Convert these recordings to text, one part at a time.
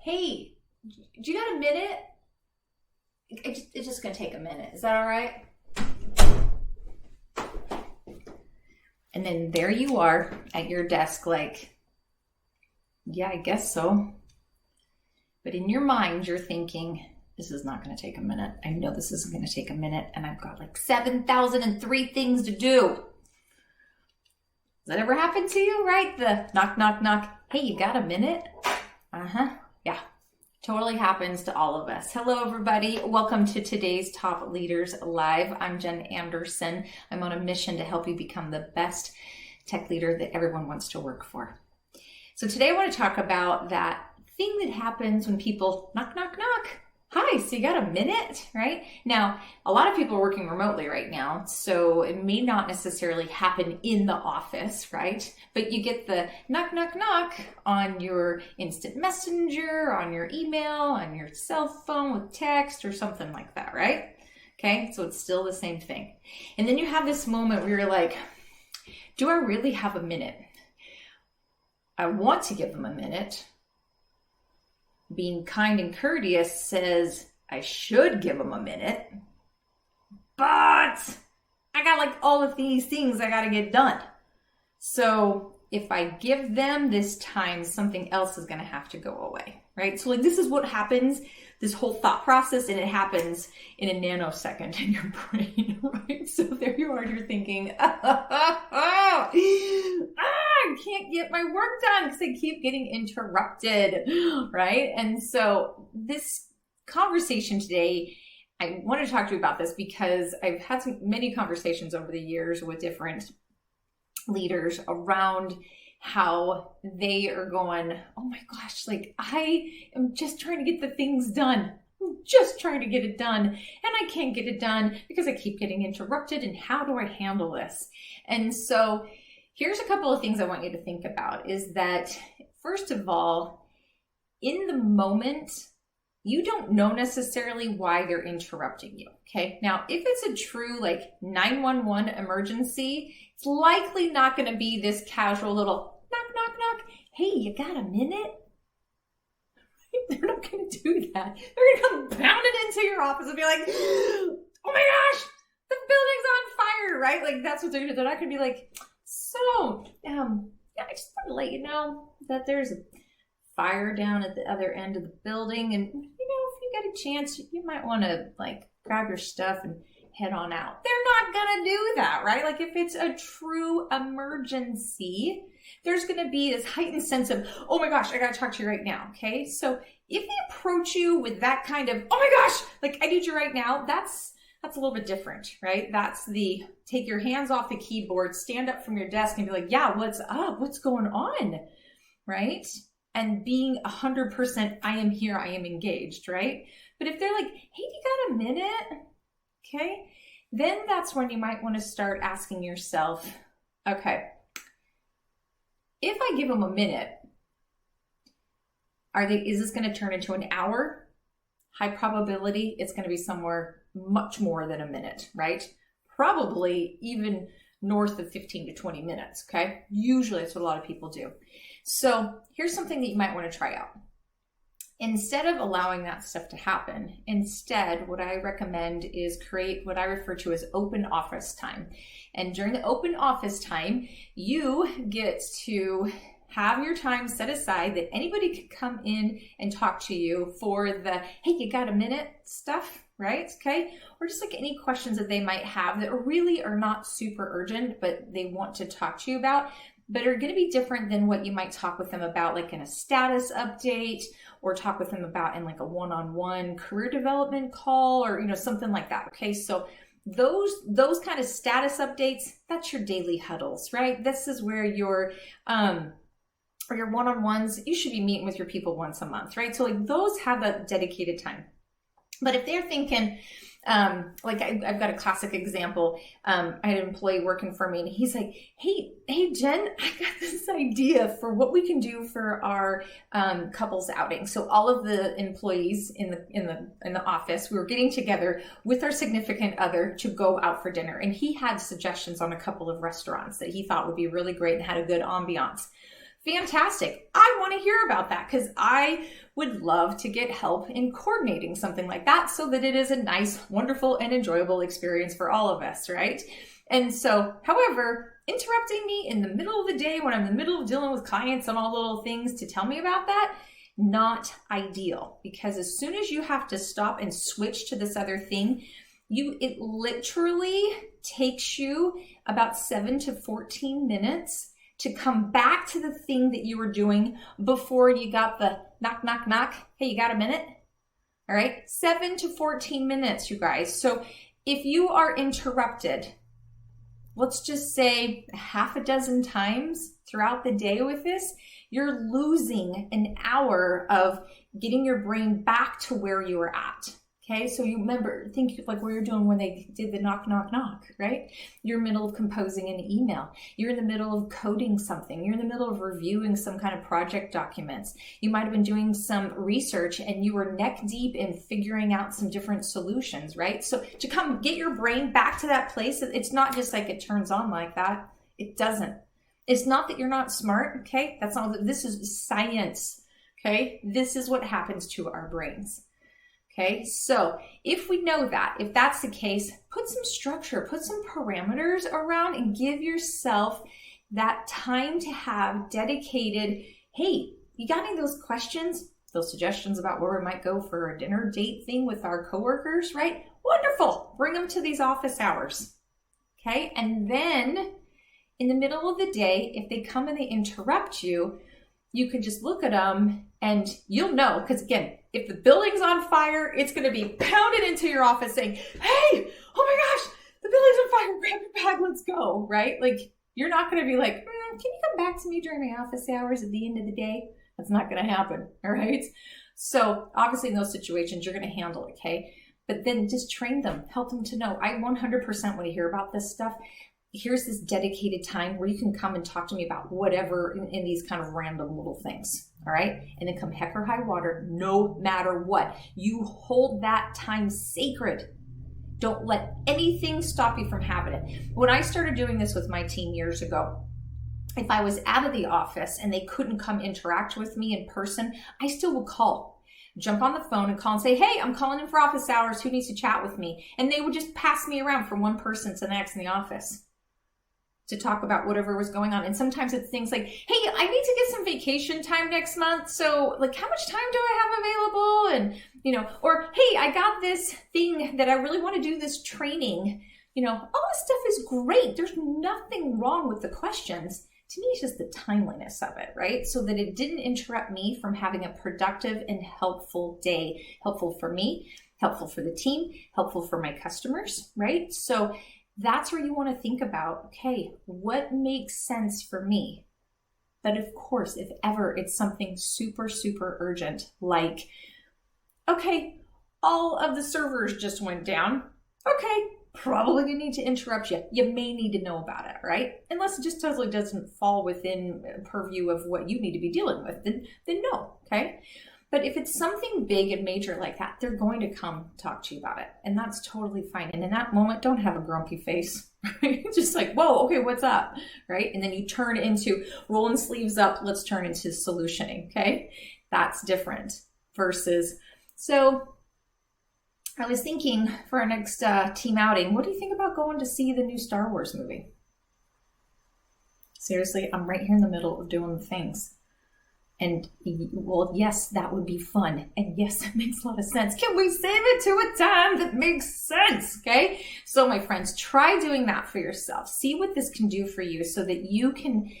Hey, do you got a minute? It's just gonna take a minute. Is that all right? And then there you are at your desk like, yeah, I guess so. But in your mind, you're thinking, this is not gonna take a minute. I know this isn't gonna take a minute, and I've got like 7,003 things to do. Does that ever happen to you, right? The knock, knock, knock. Hey, you got a minute? Yeah, totally happens to all of us. Hello, everybody. Welcome to today's Top Leaders Live. I'm Jen Anderson. I'm on a mission to help you become the best tech leader that everyone wants to work for. So today I want to talk about that thing that happens when people knock, knock, knock. Hi, so you got a minute, right? Now, a lot of people are working remotely right now, so it may not necessarily happen in the office, right? But you get the knock, knock, knock on your instant messenger, on your email, on your cell phone with text or something like that, right? Okay, so it's still the same thing. And then you have this moment where you're like, do I really have a minute? I want to give them a minute. Being kind and courteous says I should give them a minute, but I got like all of these things I got to get done. So if I give them this time, something else is going to have to go away, right? So like this is what happens, this whole thought process, and it happens in a nanosecond in your brain, right? So there you are, you're thinking, I can't get my work done because I keep getting interrupted, right? And so this conversation today, I want to talk to you about this because I've had many conversations over the years with different leaders around how they are going, oh my gosh, like I am just trying to get the things done. I'm just trying to get it done and I can't get it done because I keep getting interrupted, and how do I handle this? And so here's a couple of things I want you to think about is that, first of all, in the moment, you don't know necessarily why they're interrupting you, okay? Now, if it's a true like 911 emergency, it's likely not gonna be this casual little knock, knock, knock. Hey, you got a minute? They're not gonna do that. They're gonna come pounding into your office and be like, oh my gosh, the building's on fire, right? Like that's what they're gonna do. They're not gonna be like, so, yeah, I just want to let you know that there's a fire down at the other end of the building, and if you get a chance, you might want to like grab your stuff and head on out. They're not gonna do that, right? Like if it's a true emergency, there's gonna be this heightened sense of, oh my gosh, I gotta talk to you right now, okay? So if they approach you with that kind of, oh my gosh, like I need you right now, that's a little bit different, right? That's the take your hands off the keyboard, stand up from your desk and be like, yeah, what's up? What's going on, right? And being 100%, I am here, I am engaged, right? But if they're like, hey, you got a minute? Okay, then that's when you might want to start asking yourself, okay, if I give them a minute, is this going to turn into an hour? High probability it's going to be somewhere much more than a minute, right? Probably even north of 15 to 20 minutes, okay? Usually that's what a lot of people do. So here's something that you might want to try out. Instead of allowing that stuff to happen, instead, what I recommend is create what I refer to as open office time. And during the open office time, you get to have your time set aside that anybody could come in and talk to you for the, hey, you got a minute stuff, right? Okay. Or just like any questions that they might have that really are not super urgent, but they want to talk to you about, but are going to be different than what you might talk with them about like in a status update or talk with them about in like a one-on-one career development call or, something like that. Okay. So those kind of status updates, that's your daily huddles, right? This is where your one-on-ones, you should be meeting with your people once a month, right? So like those have a dedicated time. But if they're thinking, like I've got a classic example. I had an employee working for me and he's like, hey Jen, I got this idea for what we can do for our couples outing. So all of the employees in the office, we were getting together with our significant other to go out for dinner. And he had suggestions on a couple of restaurants that he thought would be really great and had a good ambiance. Fantastic. I want to hear about that because I would love to get help in coordinating something like that so that it is a nice, wonderful, and enjoyable experience for all of us, right? And so, however, interrupting me in the middle of the day when I'm in the middle of dealing with clients and all little things to tell me about that, not ideal. Because as soon as you have to stop and switch to this other thing, it literally takes you about 7 to 14 minutes to come back to the thing that you were doing before you got the knock, knock, knock. Hey, you got a minute? All right, 7 to 14 minutes, you guys. So if you are interrupted, let's just say half a dozen times throughout the day with this, you're losing an hour of getting your brain back to where you were at. Okay, so you remember, think like what you're doing when they did the knock, knock, knock, right? You're in the middle of composing an email. You're in the middle of coding something. You're in the middle of reviewing some kind of project documents. You might have been doing some research and you were neck deep in figuring out some different solutions, right? So to come get your brain back to that place, it's not just like it turns on like that. It doesn't. It's not that you're not smart, okay? That's not, this is science, okay? This is what happens to our brains. Okay, so if we know that, if that's the case, put some structure, put some parameters around and give yourself that time to have dedicated, hey, you got any of those questions, those suggestions about where we might go for a dinner date thing with our coworkers, right? Wonderful, bring them to these office hours, okay? And then in the middle of the day, if they come and they interrupt you, you can just look at them and you'll know, because again, if the building's on fire, it's going to be pounded into your office saying, hey, oh my gosh, the building's on fire, grab your bag, let's go, right? Like, you're not going to be like, can you come back to me during my office hours at the end of the day? That's not going to happen, all right? So obviously in those situations, you're going to handle it, okay? But then just train them, help them to know. I 100% want to hear about this stuff. Here's this dedicated time where you can come and talk to me about whatever in these kind of random little things, all right? And then come heck or high water, no matter what. You hold that time sacred. Don't let anything stop you from having it. When I started doing this with my team years ago, if I was out of the office and they couldn't come interact with me in person, I still would call. Jump on the phone and call and say, hey, I'm calling in for office hours. Who needs to chat with me? And they would just pass me around from one person to the next in the office to talk about whatever was going on. And sometimes it's things like, hey, I need to get some vacation time next month. So like, how much time do I have available? And, or, hey, I got this thing that I really want to do this training. All this stuff is great. There's nothing wrong with the questions. To me, it's just the timeliness of it, right? So that it didn't interrupt me from having a productive and helpful day, helpful for me, helpful for the team, helpful for my customers, right? So that's where you want to think about, okay, what makes sense for me? But of course, if ever it's something super, super urgent, like, okay, all of the servers just went down. Okay, probably gonna need to interrupt you. You may need to know about it, right? Unless it just totally doesn't fall within purview of what you need to be dealing with, then no, okay? But if it's something big and major like that, they're going to come talk to you about it. And that's totally fine. And in that moment, don't have a grumpy face, right? Just like, whoa, okay, what's up, right? And then you turn into rolling sleeves up, let's turn into solutioning, okay? That's different versus, so I was thinking for our next team outing, what do you think about going to see the new Star Wars movie? Seriously, I'm right here in the middle of doing the things. And well, yes, that would be fun. And yes, it makes a lot of sense. Can we save it to a time that makes sense? Okay. So my friends, try doing that for yourself. See what this can do for you so that you can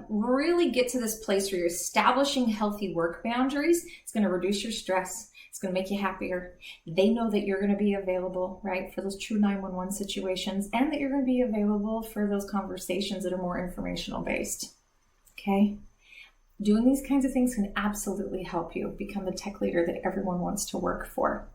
really get to this place where you're establishing healthy work boundaries. It's going to reduce your stress. It's going to make you happier. They know that you're going to be available, right, for those true 911 situations, and that you're going to be available for those conversations that are more informational based. Okay. Doing these kinds of things can absolutely help you become the tech leader that everyone wants to work for.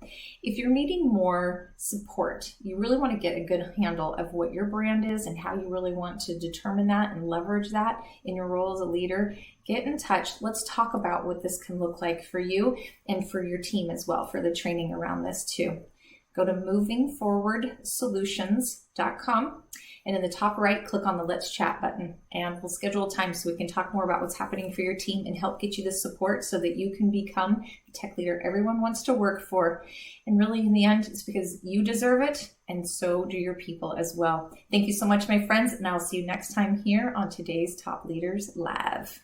If you're needing more support, you really want to get a good handle of what your brand is and how you really want to determine that and leverage that in your role as a leader, get in touch. Let's talk about what this can look like for you and for your team as well, for the training around this too. go to movingforwardsolutions.com. And in the top right, click on the Let's Chat button, and we'll schedule a time so we can talk more about what's happening for your team and help get you the support so that you can become the tech leader everyone wants to work for. And really, in the end, it's because you deserve it, and so do your people as well. Thank you so much, my friends, and I'll see you next time here on today's Top Leaders Live.